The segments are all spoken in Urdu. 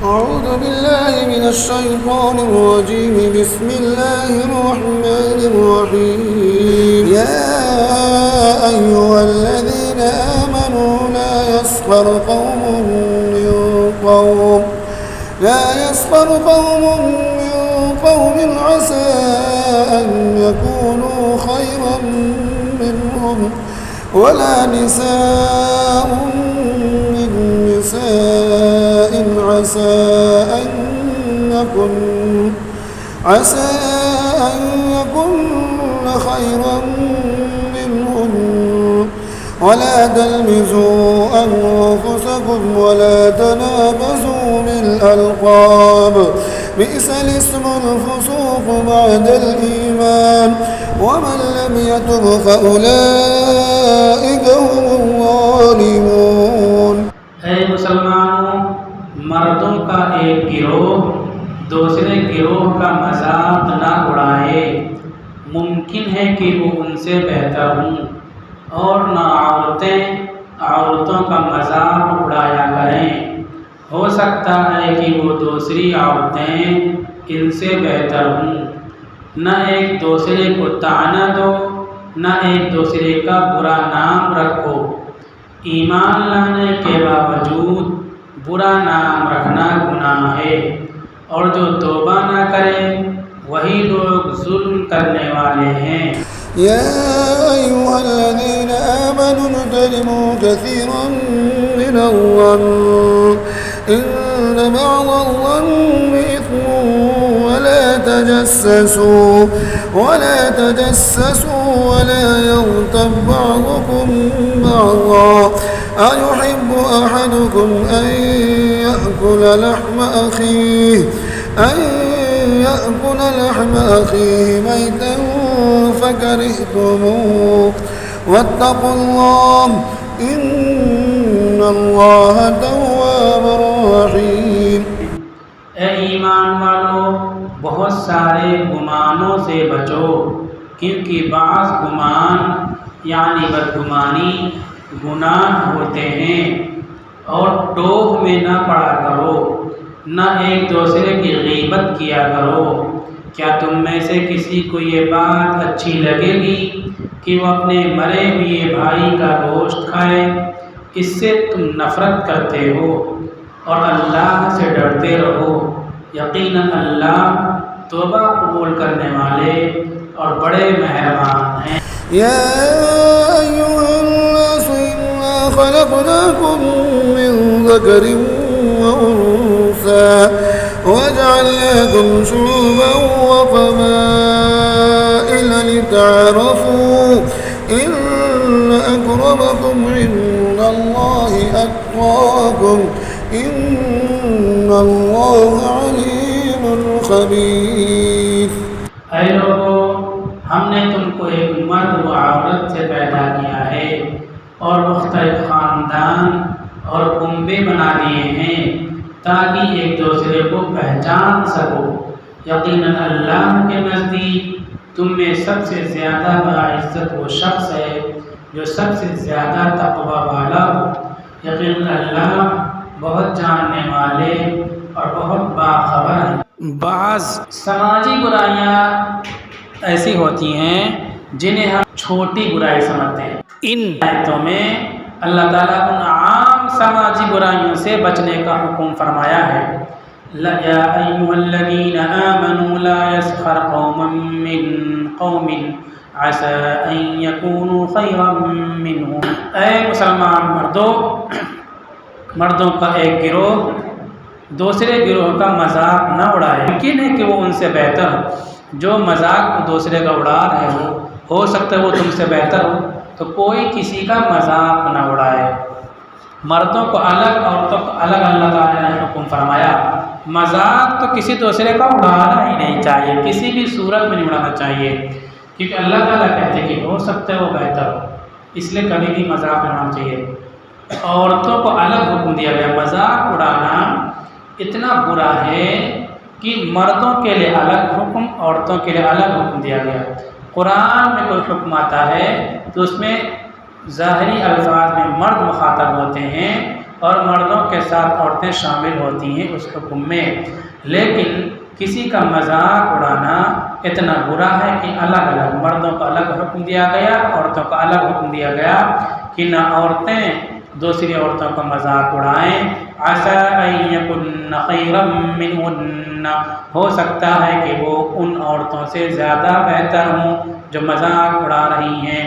أعوذ بالله من الشيطان الرجيم. بسم الله الرحمن الرحيم. يا أيها الذين آمنوا لا يسخر قوم من قوم عسى أن يكونوا خيرا منهم ولا نساء من نساء عسى أن يكن خيرا منهم ولا تلمزوا أنفسكم ولا تنابزوا بالألقاب بئس الاسم الفسوق بعد الإيمان ومن لم يتب فأولئك هم الظالمون. اے مسلمانوں، مردوں کا ایک گروہ دوسرے گروہ کا مذاق نہ اڑائے. ممکن ہے کہ وہ ان سے بہتر ہوں، اور نہ عورتیں عورتوں کا مذاق اڑایا کریں. ہو سکتا ہے کہ وہ دوسری عورتیں ان سے بہتر ہوں. نہ ایک دوسرے کو طعنہ دو، نہ ایک دوسرے کا برا نام رکھو. ایمان لانے کے باوجود برا نام رکھنا گناہ ہے، اور جو توبہ نہ کرے وہی لوگ ظلم کرنے والے ہیں. يا أيها الذين آمنوا اجتنبوا كثيرا من الظن إن بعض الظن إثم ولا تجسسوا ولا يغتب بعضكم بعضا أيحب أحدكم أن يأكل لحم أخيه ميتا فكرهتموه واتقوا الله إن الله تواب رحيم. اے ایمان والو، بہت سارے گمانوں سے بچو، کیونکہ بعض گمان یعنی بدگمانی گناہ ہوتے ہیں. اور ٹوہ میں نہ پڑا کرو، نہ ایک دوسرے کی غیبت کیا کرو. کیا تم میں سے کسی کو یہ بات اچھی لگے گی کہ وہ اپنے مرے ہوئے بھائی کا گوشت کھائے؟ اس سے تم نفرت کرتے ہو، اور اللہ سے ڈرتے رہو. یقیناً اللہ توبہ قبول کرنے والے اور بڑے مہربان ہیں. يا أيها الناس إنا خلقناكم من ذكر وأنثى وجعلناكم شعوبا وقبائل لتعارفوا إن أكرمكم عند الله أتقاكم إن الله عليم خبير. اے لوگو، ہم نے تم کو ایک مرد و عورت سے پیدا کیا ہے اور مختلف خاندان اور کنبے بنا دیے ہیں تاکہ ایک دوسرے کو پہچان سکو. یقیناً اللہ کے نزدیک تم میں سب سے زیادہ باعزت وہ شخص ہے جو سب سے زیادہ تقوی والا ہو. یقیناً اللہ بہت جاننے والے اور بہت باخبر ہیں. بعض سماجی برائیاں ایسی ہوتی ہیں جنہیں ہم چھوٹی برائی سمجھتے ہیں. ان آیتوں میں اللہ تعالیٰ ان عام سماجی برائیوں سے بچنے کا حکم فرمایا ہے. یا ایھا الذین آمنوا لا یسخر قوم من قوم عسى ان يكونوا خيرا منهم. اے مسلمان مردوں کا ایک گروہ دوسرے گروہ کا مذاق نہ اڑائے. ممکن ہے کہ وہ ان سے بہتر ہو. جو مذاق دوسرے کا اڑا رہے ہو سکتا ہے وہ تم سے بہتر ہو، تو کوئی کسی کا مذاق نہ اڑائے. مردوں کو الگ، عورتوں کو الگ اللہ تعالیٰ نے حکم فرمایا. مذاق تو کسی دوسرے کا اڑانا ہی نہیں چاہیے، کسی بھی صورت میں نہیں اڑانا چاہیے، کیونکہ اللہ تعالیٰ کہتے ہیں کہ ہو سکتا ہے وہ بہتر ہو، اس لیے کبھی بھی مذاق نہیں اڑانا چاہیے. عورتوں کو الگ حکم دیا گیا. مذاق اڑانا اتنا برا ہے کہ مردوں کے لیے الگ حکم، عورتوں کے لیے الگ حکم دیا گیا. قرآن میں کوئی حکم آتا ہے تو اس میں ظاہری الفاظ میں مرد مخاطب ہوتے ہیں اور مردوں کے ساتھ عورتیں شامل ہوتی ہیں اس حکم میں، لیکن کسی کا مذاق اڑانا اتنا برا ہے کہ الگ الگ مردوں کو الگ حکم دیا گیا، عورتوں کو الگ حکم دیا گیا کہ نہ عورتیں دوسری عورتوں کا مذاق اڑائیں۔ عسیٰ ان یکن خیرا منہن، ہو سکتا ہے کہ وہ ان عورتوں سے زیادہ بہتر ہوں جو مذاق اڑا رہی ہیں۔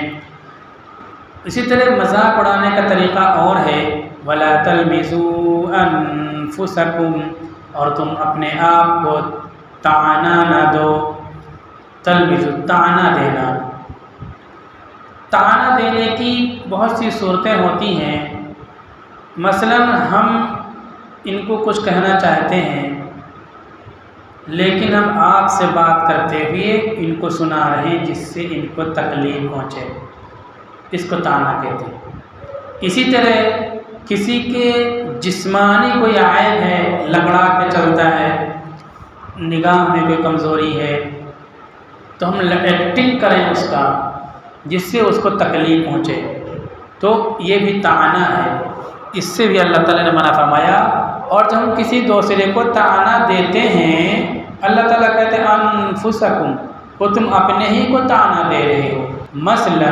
اسی طرح مذاق اڑانے کا طریقہ اور ہے، وَلَا تَلْمِزُوا أَنفُسَكُمْ، اور تم اپنے آپ کو طعنہ نہ دو۔ تلمزو طعنہ دینا، طعنہ دینے کی بہت سی صورتیں ہوتی ہیں۔ مثلا ہم ان کو کچھ کہنا چاہتے ہیں لیکن ہم آپ سے بات کرتے ہوئے ان کو سنا رہے ہیں جس سے ان کو تکلیف پہنچے، اس کو طعنہ کہتے ہیں۔ اسی طرح کسی کے جسمانی کوئی عیب ہے، لنگڑا کے چلتا ہے، نگاہ میں کوئی کمزوری ہے، تو ہم ایکٹنگ کریں اس کا جس سے اس کو تکلیف پہنچے، تو یہ بھی طعنہ ہے، اس سے بھی اللہ تعالیٰ نے منع فرمایا۔ اور جب ہم کسی دوسرے کو طعنہ دیتے ہیں، اللہ تعالیٰ کہتے ہیں انفسکم، وہ تم اپنے ہی کو طعنہ دے رہے ہو۔ مثلا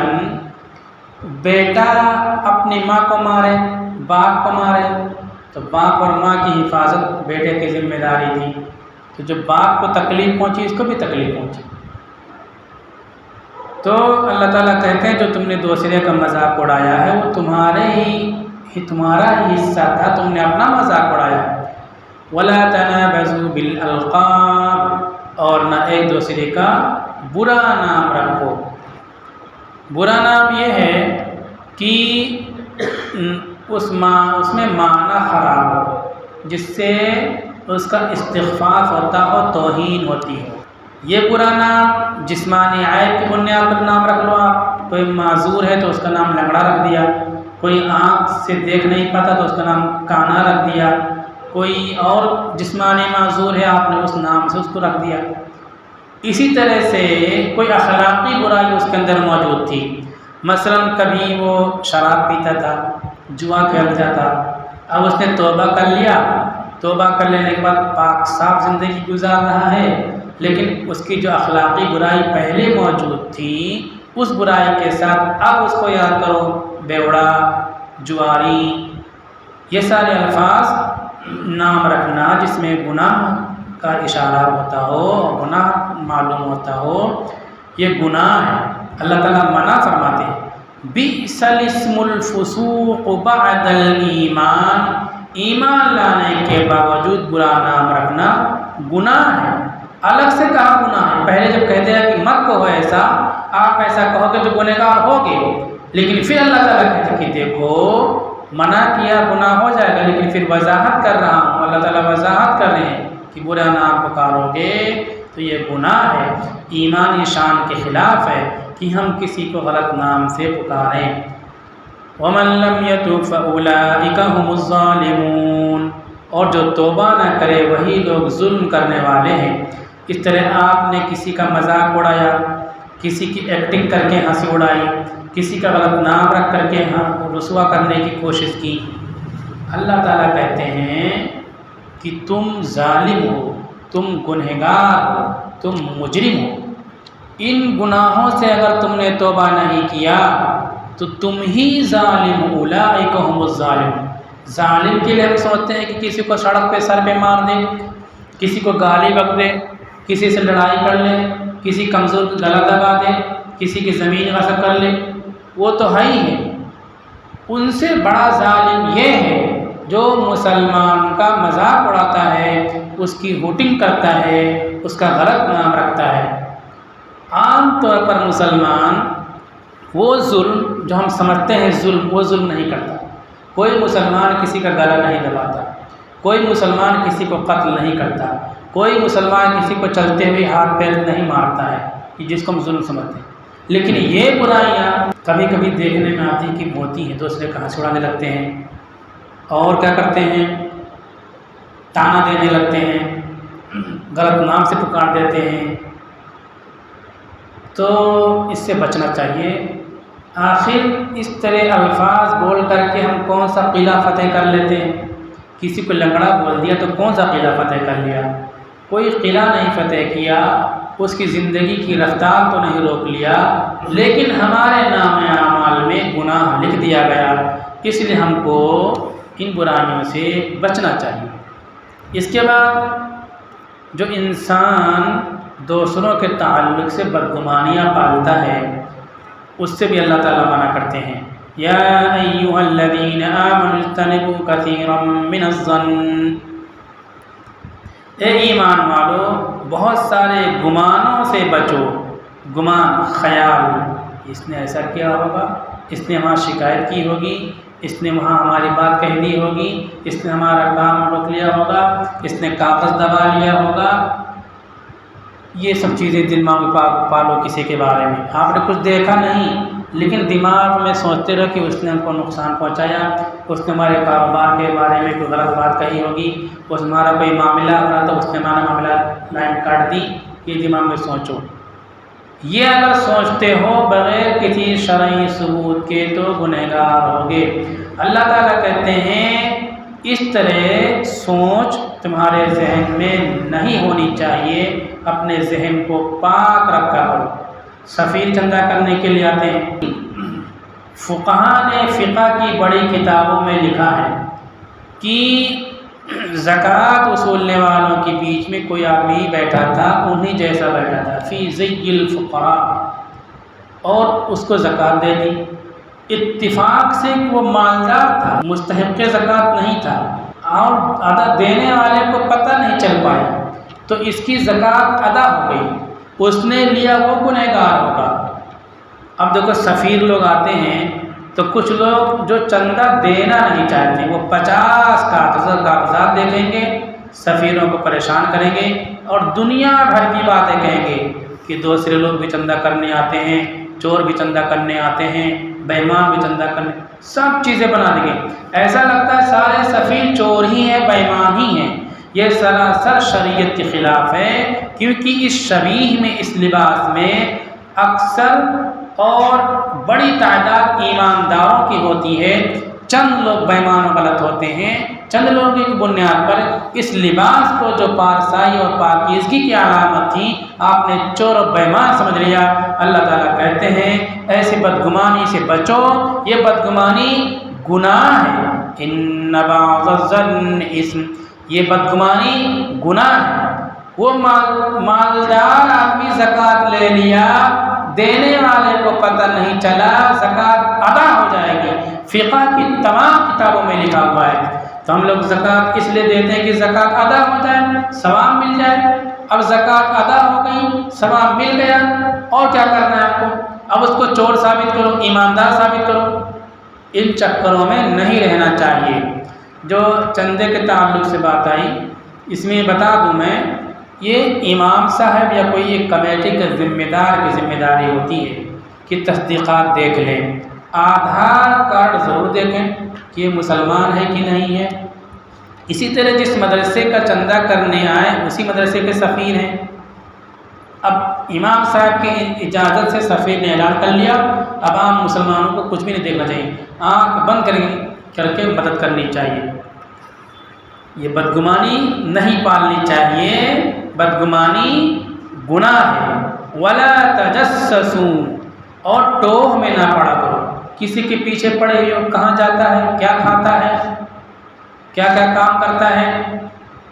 بیٹا اپنی ماں کو مارے، باپ کو مارے، تو باپ اور ماں کی حفاظت بیٹے کی ذمہ داری تھی، تو جب باپ کو تکلیف پہنچی اس کو بھی تکلیف پہنچی۔ تو اللہ تعالیٰ کہتے ہیں جو تم نے دوسرے کا مذاق اڑایا ہے وہ تمہارا ہی حصہ تھا، تم نے اپنا مذاق اڑایا۔ وَلَا تَنَابَزُوا بِالْأَلْقَابِ، اور نہ ایک دوسرے کا برا نام رکھو۔ برا نام یہ ہے کہ اس میں معنی خراب ہو، جس سے اس کا استخفاف ہوتا ہو، توہین ہوتی ہو۔ یہ برا نام جسمانی عیب کی بنیاد پر نام رکھ لو، آپ کوئی معذور ہے تو اس کا نام لنگڑا رکھ دیا، کوئی آنکھ سے دیکھ نہیں پاتا تو اس کا نام کانا رکھ دیا، کوئی اور جسمانی معذور ہے آپ نے اس نام سے اس کو رکھ دیا۔ اسی طرح سے کوئی اخلاقی برائی اس کے اندر موجود تھی، مثلا کبھی وہ شراب پیتا تھا، جوا کھیل جاتا، اب اس نے توبہ کر لیا، توبہ کر لینے کے بعد پاک صاف زندگی گزار رہا ہے، لیکن اس کی جو اخلاقی برائی پہلے موجود تھی اس برائی کے ساتھ اب اس کو یاد کرو، بیوڑا، جواری، یہ سارے الفاظ نام رکھنا جس میں گناہ کا اشارہ ہوتا ہو، گناہ معلوم ہوتا ہو، یہ گناہ ہے، اللہ تعالیٰ منع فرماتے ہیں۔ بئس الاسم الفسوق بعد الایمان، ایمان لانے کے باوجود برا نام رکھنا گناہ ہے۔ الگ سے کہا گناہ ہے، پہلے جب کہتے ہیں کہ مت کہو ایسا، آپ ایسا کہو گے تو گنہگار ہوگے، لیکن پھر اللہ تعالیٰ کہتے ہیں کہ دیکھو منع کیا گناہ ہو جائے گا، لیکن پھر وضاحت کر رہا ہوں، اللہ تعالیٰ وضاحت کر رہے ہیں کہ برا نام پکارو گے تو یہ گناہ ہے، ایمانی شان کے خلاف ہے کہ ہم کسی کو غلط نام سے پکاریں۔ وَمَن لَّمْ يَتُبْ فَأُولَٰئِكَ هُمُ الظَّالِمُونَ، اور جو توبہ نہ کرے وہی لوگ ظلم کرنے والے ہیں۔ اس طرح آپ نے کسی کا مذاق اڑایا، کسی کی ایکٹنگ کر کے ہنسی اڑائی، کسی کا غلط نام رکھ کر کے رسوا کرنے کی کوشش کی، اللہ تعالیٰ کہتے ہیں کہ تم ظالم ہو، تم گنہگار ہو، تم مجرم ہو۔ ان گناہوں سے اگر تم نے توبہ نہیں کیا تو تم ہی ظالم ہو، اولئک هم الظالمون۔ ظالم کے لیے ہم سوچتے ہیں کہ کسی کو سڑک پہ سر پہ مار دے، کسی کو گالی بک دے، کسی سے لڑائی کر لے، کسی کمزور کو گلا دبا دے، کسی کی زمین غصب کر لے، وہ تو ہے ہی ہے۔ ان سے بڑا ظالم یہ ہے جو مسلمان کا مذاق اڑاتا ہے، اس کی ہوٹنگ کرتا ہے، اس کا غلط نام رکھتا ہے۔ عام طور پر مسلمان وہ ظلم جو ہم سمجھتے ہیں ظلم، وہ ظلم نہیں کرتا۔ کوئی مسلمان کسی کا گلا نہیں دباتا، کوئی مسلمان کسی کو قتل نہیں کرتا، کوئی مسلمان کسی کو چلتے ہوئے ہاتھ پیر نہیں مارتا ہے، کہ جس کو ہم ظلم سمجھتے ہیں۔ لیکن یہ برائیاں کبھی کبھی دیکھنے میں آتی کہ ہوتی ہیں، دوسرے کا ہنسی اڑانے لگتے ہیں اور کیا کرتے ہیں، طعنہ دینے لگتے ہیں، غلط نام سے پکار دیتے ہیں۔ تو اس سے بچنا چاہیے۔ آخر اس طرح الفاظ بول کر کے ہم کون سا قلعہ فتح کر لیتے ہیں؟ کسی کو لنگڑا بول دیا تو کون سا قلعہ فتح کر لیا؟ کوئی قلعہ نہیں فتح کیا، اس کی زندگی کی رفتار تو نہیں روک لیا، لیکن ہمارے نام اعمال میں گناہ لکھ دیا گیا، اس لیے ہم کو ان برائیوں سے بچنا چاہیے۔ اس کے بعد جو انسان دوسروں کے تعلق سے بدگمانیاں پالتا ہے اس سے بھی اللہ تعالیٰ منع کرتے ہیں۔ یا ایھا الذین آمنوا اجتنبوا کثیرا من الظن، اے ایمان والو بہت سارے گمانوں سے بچو۔ گمان، خیال، اس نے ایسا کیا ہوگا، اس نے وہاں شکایت کی ہوگی، اس نے وہاں ہماری بات کہہ دی ہوگی، اس نے ہمارا کام روک لیا ہوگا، اس نے کاغذ دبا لیا ہوگا۔ یہ سب چیزیں دماغ میں پالو کسی کے بارے میں۔ آپ نے کچھ دیکھا نہیں لیکن دماغ میں سوچتے رہو کہ اس نے ہم کو نقصان پہنچایا، اس نے ہمارے کاروبار کے بارے میں کوئی غلط بات کہی ہوگی، اس ہمارا کوئی معاملہ ہو رہا تو اس نے ہمارا معاملہ لائن کاٹ دی۔ یہ دماغ میں سوچو۔ یہ اگر سوچتے ہو بغیر کسی شرعی ثبوت کے تو گنہگار ہوگے۔ اللہ تعالیٰ کہتے ہیں اس طرح سوچ تمہارے ذہن میں نہیں ہونی چاہیے، اپنے ذہن کو پاک رکھا کرو۔ سفیر چندہ کرنے کے لیے آتے ہیں۔ فقہاء نے فقہ کی بڑی کتابوں میں لکھا ہے کہ زکوٰۃ وصولنے والوں کے بیچ میں کوئی آدمی بیٹھا تھا، انہی جیسا بیٹھا تھا، فی ذی الفقراء، اور اس کو زکوٰۃ دے دی۔ اتفاق سے وہ مالدار تھا، مستحق زکوٰۃ نہیں تھا، اور ادا دینے والے کو پتہ نہیں چل پایا تو اس کی زکوٰۃ ادا ہو گئی، اس نے لیا، وہ گنہگار ہوگا۔ اب دیکھو سفیر لوگ آتے ہیں تو کچھ لوگ جو چندہ دینا نہیں چاہتے وہ 50 کاغذات دیکھیں گے، سفیروں کو پریشان کریں گے اور دنیا بھر کی باتیں کہیں گے کہ دوسرے لوگ بھی چندہ کرنے آتے ہیں، چور بھی چندہ کرنے آتے ہیں، بے ایمان بھی چندہ کرنے، سب چیزیں بنا دیں گے۔ ایسا لگتا ہے سارے سفیر چور ہی ہیں، بے ایمان ہی ہیں۔ یہ سراسر شریعت کے خلاف ہے، کیونکہ اس شبیہ میں، اس لباس میں اکثر اور بڑی تعداد ایمانداروں کی ہوتی ہے، چند لوگ بے ایمان و غلط ہوتے ہیں۔ چند لوگوں کی بنیاد پر اس لباس کو جو پارسائی اور پاکیزگی کی علامت تھی، آپ نے چور و بے ایمان سمجھ لیا۔ اللہ تعالیٰ کہتے ہیں ایسی بدگمانی سے بچو، یہ بدگمانی گناہ ہے۔ ان بعض الظن اسم، یہ بدگمانی گناہ ہے۔ وہ مالدار آدمی زکوٰۃ لے لیا، دینے والے کو پتہ نہیں چلا، زکوٰۃ ادا ہو جائے گی۔ فقہ کی تمام کتابوں میں لکھا ہوا ہے۔ تو ہم لوگ زکوٰۃ اس لیے دیتے ہیں کہ زکوٰۃ ادا ہو جائے، ثواب مل جائے۔ اب زکوٰۃ ادا ہو گئی، ثواب مل گیا، اور کیا کرنا ہے آپ کو؟ اب اس کو چور ثابت کرو، ایماندار ثابت کرو۔ ان چکروں میں نہیں رہنا چاہیے۔ جو چندے کے تعلق سے بات آئی، اس میں بتا دوں میں، یہ امام صاحب یا کوئی ایک کمیٹی کے ذمہ دار کی ذمہ داری ہوتی ہے کہ تصدیقات دیکھ لیں، آدھار کارڈ ضرور دیکھیں کہ یہ مسلمان ہے کہ نہیں ہے۔ اسی طرح جس مدرسے کا چندہ کرنے آئے اسی مدرسے کے سفیر ہیں۔ اب امام صاحب کی اجازت سے سفیر نے اعلان کر لیا، اب عام مسلمانوں کو کچھ بھی نہیں دیکھنا چاہیے، آنکھ بند کر کے مدد کرنی چاہیے۔ یہ بدگمانی نہیں پالنی چاہیے، بدگمانی گناہ ہے۔ ولا تجسسوا، اور ٹوہ میں نہ پڑا کرو، کسی کے پیچھے پڑے ہوئے ہو، کہاں جاتا ہے، کیا کھاتا ہے، کیا کیا کام کرتا ہے،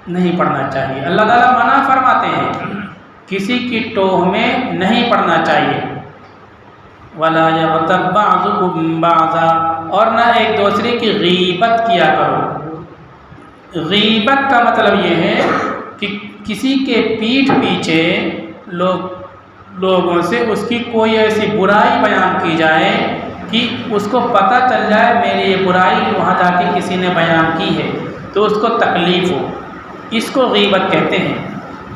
نہیں پڑھنا چاہیے۔ اللہ تعالیٰ منع فرماتے ہیں کسی کی ٹوہ میں نہیں پڑنا چاہیے۔ ولا یغتب بعضکم بعضا، اور نہ ایک دوسرے کی غیبت کیا کرو۔ غیبت کا مطلب یہ ہے کہ کسی کے پیٹھ پیچھے لوگوں سے اس کی کوئی ایسی برائی بیان کی جائے کہ اس کو پتہ چل جائے میری یہ برائی وہاں جا کے کسی نے بیان کی ہے تو اس کو تکلیف ہو، اس کو غیبت کہتے ہیں۔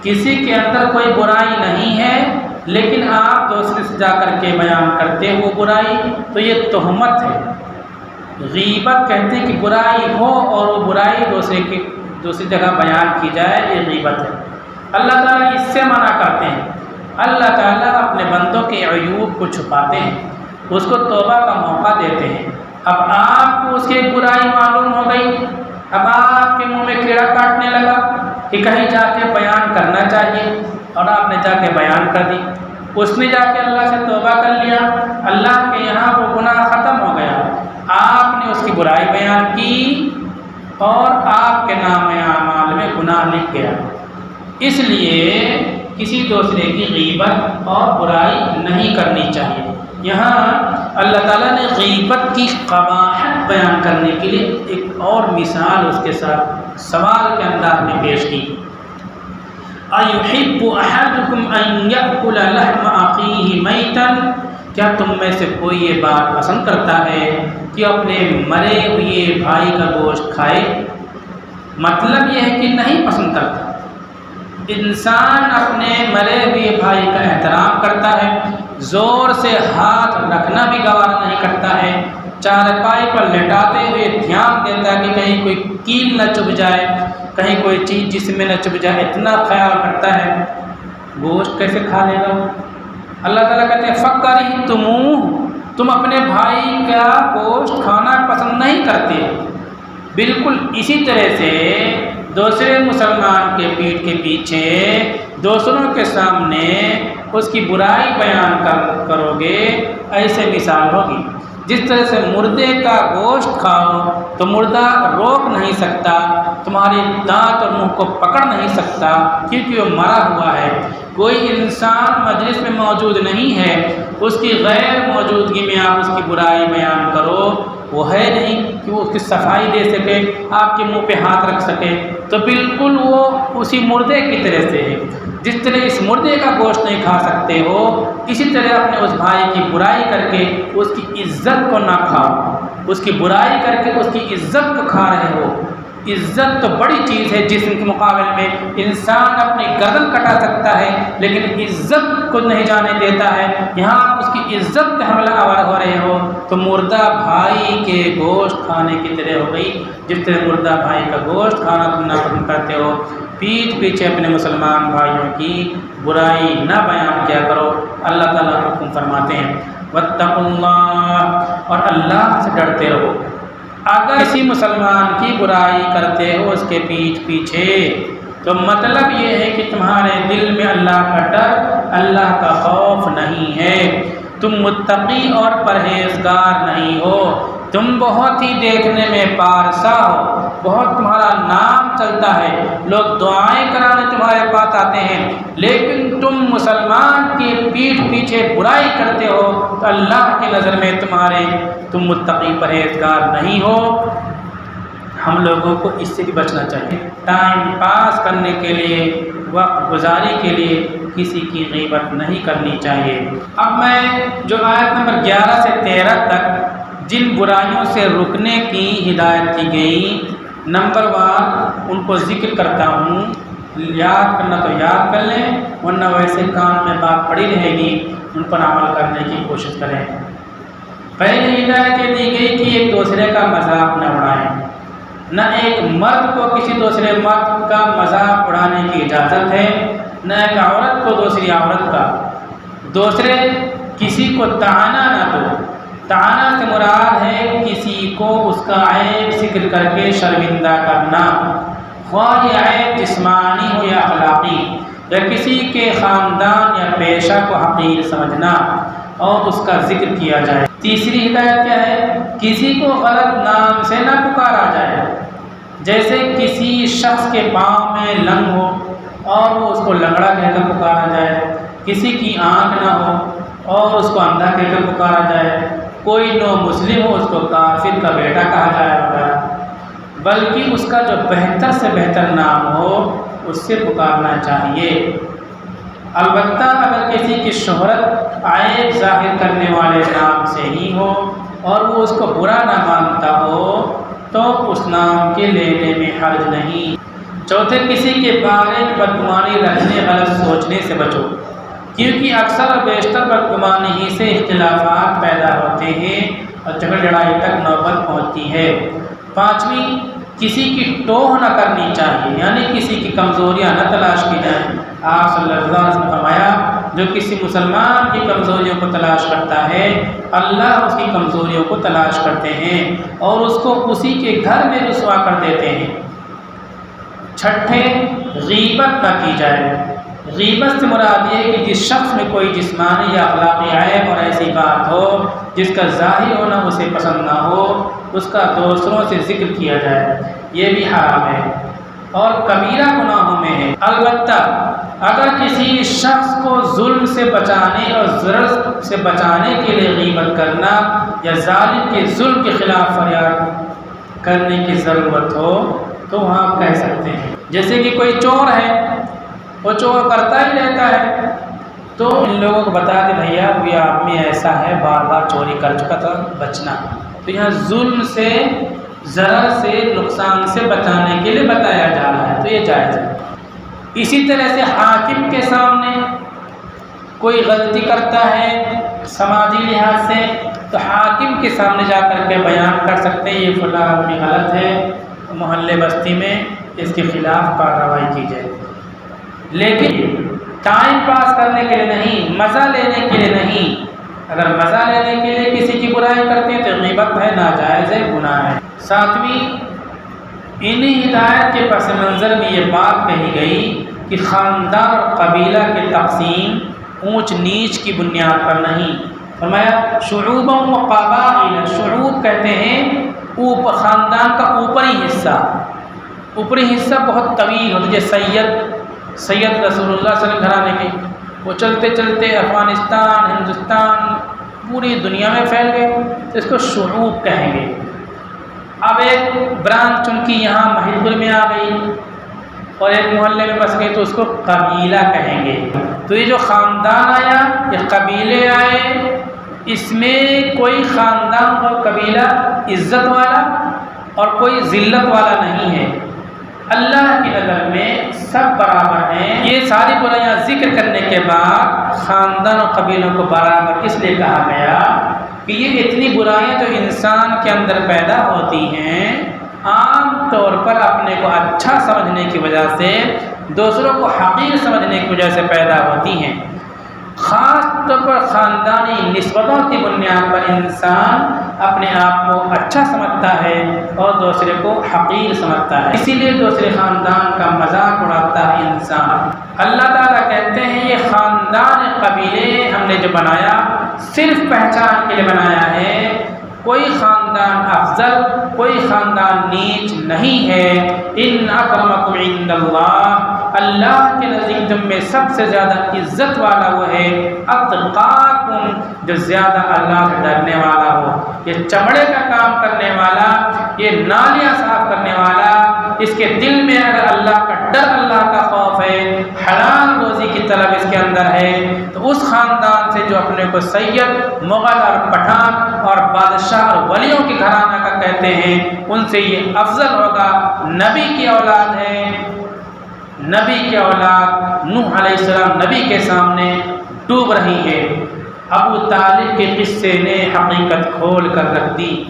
کسی کے اندر کوئی برائی نہیں ہے لیکن آپ دوسرے سے جا کر کے بیان کرتے ہیں وہ برائی، تو یہ تہمت ہے۔ غیبت کہتے ہیں کہ برائی ہو اور وہ برائی دوسری جگہ بیان کی جائے، یہ غیبت ہے۔ اللہ تعالیٰ اس سے منع کرتے ہیں۔ اللہ تعالیٰ اپنے بندوں کے عیوب کو چھپاتے ہیں، اس کو توبہ کا موقع دیتے ہیں۔ اب آپ کو اس کی ایک برائی معلوم ہو گئی، اب آپ کے منہ میں کیڑا کاٹنے لگا کہ کہیں جا کے بیان کرنا چاہیے، اور آپ نے جا کے بیان کر دی، اس نے جا کے اللہ سے توبہ کر لیا، اللہ کے یہاں وہ گناہ ختم ہو گیا، آپ نے اس کی برائی بیان کی اور آپ کے نام اعمال میں گناہ لکھ گیا۔ اس لیے کسی دوسرے کی غیبت اور برائی نہیں کرنی چاہیے۔ یہاں اللہ تعالیٰ نے غیبت کی قباحت بیان کرنے کے لیے ایک اور مثال اس کے ساتھ سوال کے انداز میں پیش کی۔ أَيُحِبُّ أَحَدُكُمْ أَن يَأْكُلَ لَحْمَ أَخِيهِ مَيْتًا، کیا تم میں سے کوئی یہ بات پسند کرتا ہے کہ اپنے مرے ہوئے بھائی کا گوشت کھائے؟ مطلب یہ ہے کہ نہیں پسند کرتا۔ انسان اپنے مرے ہوئے بھائی کا احترام کرتا ہے، زور سے ہاتھ رکھنا بھی گوارا نہیں کرتا ہے، چارپائی پر لٹاتے ہوئے دھیان دیتا ہے کہ کہیں کوئی کیل نہ چبھ جائے، کہیں کوئی چیز جسم میں نہ چبھ جائے، اتنا خیال کرتا ہے۔ گوشت کیسے کھا لے گا؟ اللہ تعالیٰ کہتے ہیں فَقَرِهْتُمُوهُ، تم اپنے بھائی کا گوشت کھانا پسند نہیں کرتے۔ بالکل اسی طرح سے دوسرے مسلمان کے پیٹھ کے پیچھے دوسروں کے سامنے اس کی برائی بیان کرو گے، ایسے مثال ہوگی۔ جس طرح سے مردے کا گوشت کھاؤ تو مردہ روک نہیں سکتا، تمہاری دانت اور منہ کو پکڑ نہیں سکتا کیونکہ وہ مرا ہوا ہے۔ کوئی انسان مجلس میں موجود نہیں ہے، اس کی غیر موجودگی میں آپ اس کی برائی بیان کرو، وہ ہے نہیں کہ وہ اس کی صفائی دے سکے، آپ کے منہ پہ ہاتھ رکھ سکے، تو بالکل وہ اسی مردے کی طرح سے ہے۔ جس طرح اس مردے کا گوشت نہیں کھا سکتے ہو، اسی طرح اپنے اس بھائی کی برائی کر کے اس کی عزت کو نہ کھاؤ، اس کی برائی کر کے اس کی عزت کو کھا رہے ہو۔ عزت تو بڑی چیز ہے، جسم کے مقابل میں انسان اپنی گردن کٹا سکتا ہے لیکن عزت کو نہیں جانے دیتا ہے، یہاں آپ اس کی عزت پہ حملہ آور ہو رہے ہو تو مردہ بھائی کے گوشت کھانے کی طرح ہو گئی۔ جس طرح مردہ بھائی کا گوشت کھانا تم ناپسند کرتے ہو، پیٹھ پیچھے اپنے مسلمان بھائیوں کی برائی نہ بیان کیا کرو۔ اللہ تعالیٰ حکم فرماتے ہیں واتقوا اللہ، اور اللہ سے ڈرتے رہو۔ اگر کسی مسلمان کی برائی کرتے ہو اس کے پیٹھ پیچھے، تو مطلب یہ ہے کہ تمہارے دل میں اللہ کا ڈر، اللہ کا خوف نہیں ہے، تم متقی اور پرہیزگار نہیں ہو، تم بہت ہی دیکھنے میں پارسا ہو، بہت تمہارا نام چلتا ہے، لوگ دعائیں کرانے تمہارے پاس آتے ہیں، لیکن تم مسلمان کی پیٹھ پیچھے برائی کرتے ہو تو اللہ کی نظر میں تم متقی پرہیزگار نہیں ہو۔ ہم لوگوں کو اس سے بھی بچنا چاہیے۔ ٹائم پاس کرنے کے لیے، وقت گزاری کے لیے کسی کی غیبت نہیں کرنی چاہیے۔ اب میں جو آیت نمبر 11 سے 13 تک جن برائیوں سے رکنے کی ہدایت کی گئی، نمبر 1 ان کو ذکر کرتا ہوں، یاد کرنا تو یاد کر لیں، ورنہ ویسے کان میں بات پڑی رہے گی، ان پر عمل کرنے کی کوشش کریں۔ پہلی ہدایت یہ دی گئی کہ ایک دوسرے کا مذاق نہ اڑائیں، نہ ایک مرد کو کسی دوسرے مرد کا مذاق اڑانے کی اجازت ہے، نہ ایک عورت کو دوسری عورت کا، دوسرے کسی کو طعنہ نہ دو۔ طعنہ سے مراد ہے کسی کو اس کا عیب ذکر کر کے شرمندہ کرنا، خواہ یہ عیب جسمانی ہو یا اخلاقی، یا کسی کے خاندان یا پیشہ کو حقیر سمجھنا اور اس کا ذکر کیا جائے۔ تیسری ہدایت کیا ہے؟ کسی کو غلط نام سے نہ پکارا جائے، جیسے کسی شخص کے پاؤں میں لنگ ہو اور وہ اس کو لنگڑا کہہ کر پکارا جائے، کسی کی آنکھ نہ ہو اور اس کو اندھا کہہ کر پکارا جائے، کوئی نو مسلم ہو اس کو کافر کا بیٹا کہا جائے وغیرہ، بلکہ اس کا جو بہتر سے بہتر نام ہو اس سے پکارنا چاہیے۔ البتہ اگر کسی کی شہرت عیب ظاہر کرنے والے نام سے ہی ہو اور وہ اس کو برا نہ مانتا ہو تو اس نام کے لینے میں حرج نہیں۔ چوتھے، کسی کے بارے میں بدگمانی رکھنے، غلط سوچنے سے بچو، کیونکہ اکثر و بیشتر بدگمانی ہی سے اختلافات پیدا ہوتے ہیں اور جھگڑ لڑائی تک نوبت پہنچتی ہے۔ پانچویں، کسی کی ٹوہ نہ کرنی چاہیے، یعنی کسی کی کمزوریاں نہ تلاش کی جائیں۔ آپ صلی اللہ علیہ وسلم نے فرمایا جو کسی مسلمان کی کمزوریوں کو تلاش کرتا ہے اللہ اس کی کمزوریوں کو تلاش کرتے ہیں اور اس کو اسی کے گھر میں رسوا کر دیتے ہیں۔ چھٹے، غیبت نہ کی جائے۔ غیبت سے مراد یہ کہ جس شخص میں کوئی جسمانی یا اخلاقی عیب اور ایسی بات ہو جس کا ظاہر ہونا اسے پسند نہ ہو، اس کا دوسروں سے ذکر کیا جائے، یہ بھی حرام ہے اور کبیرہ گناہوں میں ہے۔ البتہ اگر کسی شخص کو ظلم سے بچانے اور ضرر سے بچانے کے لیے غیبت کرنا یا ظالم کے ظلم کے خلاف فریاد کرنے کی ضرورت ہو تو وہاں آپ کہہ سکتے ہیں۔ جیسے کہ کوئی چور ہے، وہ چور کرتا ہی رہتا ہے، تو ان لوگوں کو بتا دے بھیا یہ آدمی ایسا ہے، بار بار چوری کر چکا تھا، بچنا۔ تو یہاں ظلم سے، ضرر سے، نقصان سے بچانے کے لیے بتایا جا رہا ہے، تو یہ جائز ہے۔ اسی طرح سے حاکم کے سامنے کوئی غلطی کرتا ہے سماجی لحاظ سے تو حاکم کے سامنے جا کر کے بیان کر سکتے ہیں یہ فلاں آدمی غلط ہے، محلے بستی میں اس کے خلاف کارروائی کی جائے۔ لیکن ٹائم پاس کرنے کے لیے نہیں، مزہ لینے کے لیے نہیں۔ اگر مزہ لینے کے لیے کسی کی برائی کرتے ہیں تو غیبت ہے، ناجائز ہے، گناہ ہے۔ ساتویں، انہی ہدایت کے پس منظر میں یہ بات کہی گئی کہ خاندان اور قبیلہ کی تقسیم اونچ نیچ کی بنیاد پر نہیں۔ فرمایا شعوبا و قبائل، شعوب کہتے ہیں خاندان کا اوپری حصہ۔ اوپری حصہ بہت طویل ہوتا ہے، جیسے سید رسول اللہ صلی اللہ علیہ وسلم گھرانے کے، وہ چلتے چلتے افغانستان، ہندوستان، پوری دنیا میں پھیل گئے تو اس کو شعوب کہیں گے۔ اب ایک برانچ ان کی یہاں مہید پور میں آ گئی اور ایک محلے میں بس گئی تو اس کو قبیلہ کہیں گے۔ تو یہ جو خاندان آیا، یہ قبیلے آئے، اس میں کوئی خاندان اور قبیلہ عزت والا اور کوئی ذلت والا نہیں ہے۔ اللہ کی نظر میں سب برابر ہیں۔ یہ ساری برائیاں ذکر کرنے کے بعد خاندان اور قبیلوں کو برابر اس لیے کہا گیا کہ یہ اتنی برائیاں جو انسان کے اندر پیدا ہوتی ہیں عام طور پر اپنے کو اچھا سمجھنے کی وجہ سے، دوسروں کو حقیر سمجھنے کی وجہ سے پیدا ہوتی ہیں۔ خاص طور پر خاندانی نسبتوں کی بنیاد پر انسان اپنے آپ کو اچھا سمجھتا ہے اور دوسرے کو حقیر سمجھتا ہے، اسی لیے دوسرے خاندان کا مذاق اڑاتا ہے انسان۔ اللہ تعالیٰ کہتے ہیں یہ خاندان قبیلے ہم نے جو بنایا صرف پہچان کے لیے بنایا ہے، کوئی خاندان افضل، کوئی خاندان نیچ نہیں ہے۔ ان اکرمکم عند اللہ، اللہ کے نزدیک تم میں سب سے زیادہ عزت والا وہ ہے اتقاکم، جو زیادہ اللہ سے ڈرنے والا ہو۔ یہ چمڑے کا کام کرنے والا، یہ نالیاں صاف کرنے والا، اس کے دل میں اگر اللہ کا ڈر، اللہ کا خوف ہے، حلال روزی کی طلب اس کے اندر ہے، تو اس خاندان سے جو اپنے کو سید، مغل اور پٹھان اور بادشاہ اور ولیوں کے گھرانہ کا کہتے ہیں، ان سے یہ افضل ہوگا۔ نبی کی اولاد ہے، نبی کی اولاد نوح علیہ السلام نبی کے سامنے ڈوب رہی ہے۔ ابو طالب کے قصے نے حقیقت کھول کر رکھ دی،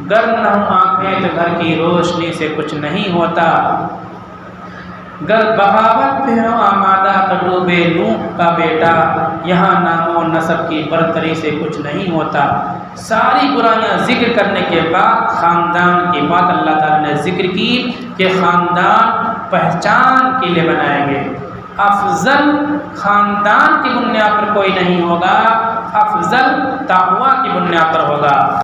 گر نہ ہوں آنکھیں تو گھر کی روشنی سے کچھ نہیں ہوتا، گر بغاوت پہ ہوں آمادہ تو ڈوبے نوح کا بیٹا، یہاں نام و نسب کی برتری سے کچھ نہیں ہوتا۔ ساری برائیاں ذکر کرنے کے بعد خاندان کی بات اللہ تعالیٰ نے ذکر کی کہ خاندان پہچان کے لیے بنائیں گے۔ افضل خاندان کی بنیاد پر کوئی نہیں ہوگا، افضل تقویٰ کی بنیاد پر ہوگا۔